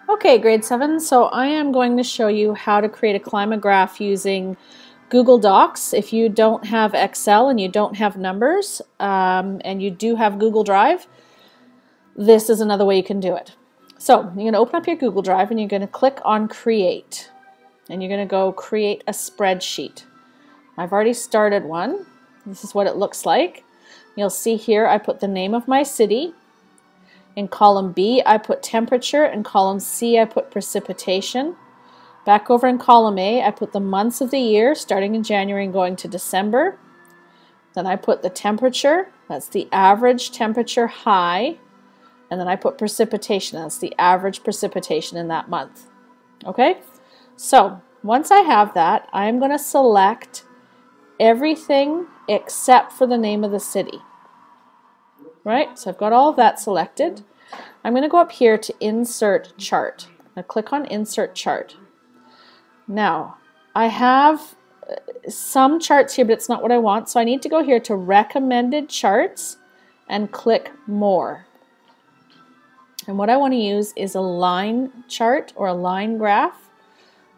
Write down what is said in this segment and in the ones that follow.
Okay, grade 7, so I am going to show you how to create a climograph using Google Docs. If you don't have Excel and you don't have numbers, and you do have Google Drive, this is another way you can do it. So you're going to open up your Google Drive and you're going to click on Create. And you're going to go create a spreadsheet. I've already started one. This is what it looks like. You'll see here I put the name of my city. In column B, I put temperature. In column C, I put precipitation. Back over in column A, I put the months of the year, starting in January and going to December. Then I put the temperature. That's the average temperature high. And then I put precipitation. That's the average precipitation in that month. Okay? So, once I have that, I'm going to select everything except for the name of the city. Right, so I've got all of that selected. I'm going to go up here to Insert Chart. Now click on Insert Chart. Now, I have some charts here, but it's not what I want, so I need to go here to Recommended Charts and click More. And what I want to use is a line chart or a line graph.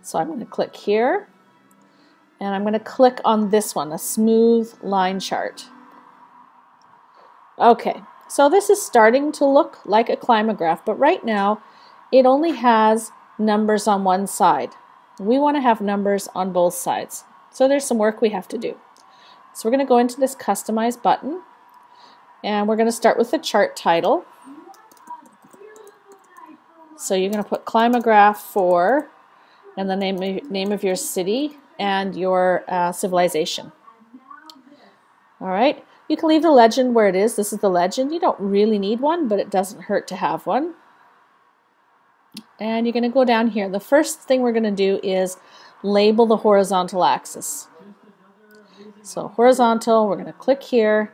So I'm going to click here, and I'm going to click on this one, a smooth line chart. Okay, so this is starting to look like a climograph, but right now it only has numbers on one side. We want to have numbers on both sides. So there's some work we have to do. So we're going to go into this Customize button, and we're going to start with the chart title. So you're going to put climograph 4 and the name of your city and your civilization. All right. You can leave the legend where it is. This is the legend. You don't really need one, but it doesn't hurt to have one. And you're going to go down here. The first thing we're going to do is label the horizontal axis. So horizontal, we're going to click here.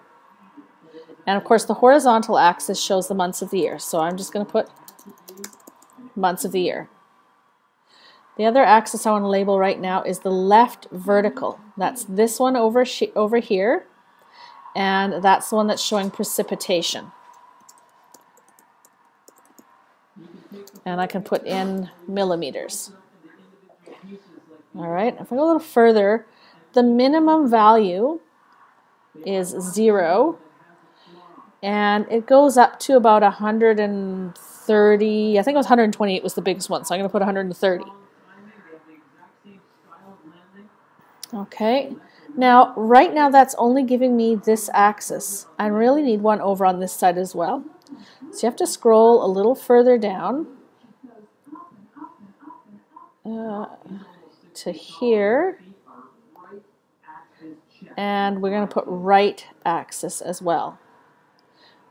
And of course the horizontal axis shows the months of the year. So I'm just going to put months of the year. The other axis I want to label right now is the left vertical. That's this one over here. And that's the one that's showing precipitation. And I can put in millimeters. All right, if I go a little further, the minimum value is 0. And it goes up to about 130. I think it was 128 was the biggest one, so I'm going to put 130. Okay. Now, right now that's only giving me this axis. I really need one over on this side as well. So you have to scroll a little further down to here. And we're going to put right axis as well.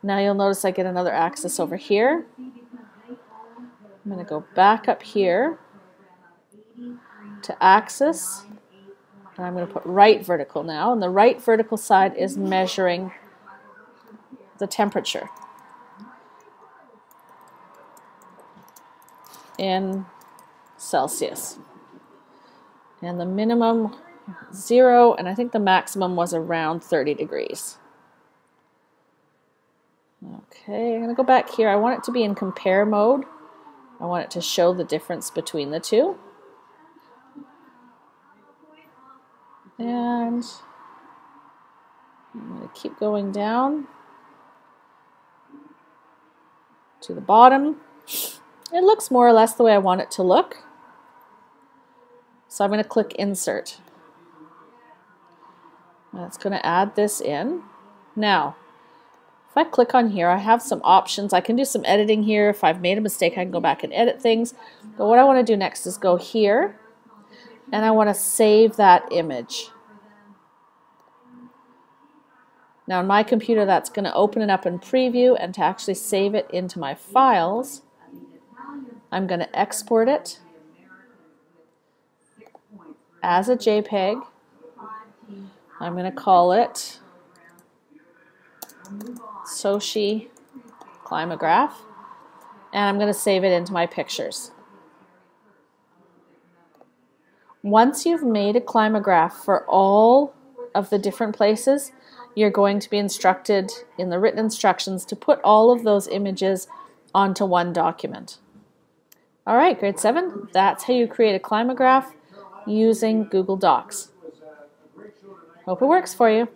Now you'll notice I get another axis over here. I'm going to go back up here to axis. And I'm going to put right vertical now, and the right vertical side is measuring the temperature in Celsius. And the minimum 0, and I think the maximum was around 30 degrees. Okay, I'm going to go back here. I want it to be in compare mode. I want it to show the difference between the two. And I'm going to keep going down to the bottom. It looks more or less the way I want it to look. So I'm going to click Insert. That's going to add this in. Now, if I click on here, I have some options. I can do some editing here. If I've made a mistake, I can go back and edit things. But what I want to do next is go here. And I want to save that image. Now on my computer that's going to open it up in preview, and to actually save it into my files, I'm going to export it as a JPEG. I'm going to call it Sochi Climograph, and I'm going to save it into my pictures. Once you've made a climograph for all of the different places, you're going to be instructed in the written instructions to put all of those images onto one document. All right, grade 7, that's how you create a climograph using Google Docs. Hope it works for you.